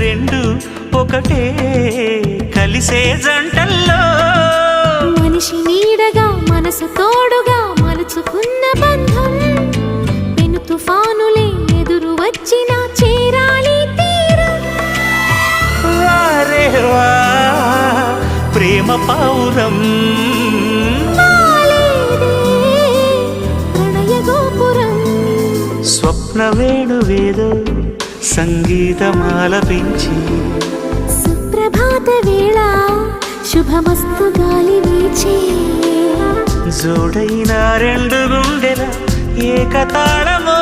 రెండు ఒకటే కలిసే జంటల్లో మనిషి నీడగా మనసు తోడుగా మలుచుకున్న బంధం పెను తుఫానులే ఎదురు వచ్చినా చేరాలి తీరం. వారే వా ప్రేమ పౌరం వాలేదే ప్రణయ గోపురం. స్వప్న వేణువేదో సంగీతమాలపించి సుప్రభాత వేళ శుభమస్తు గాలి వీచే జోడైన రెండు గుండెల ఏకతాళమో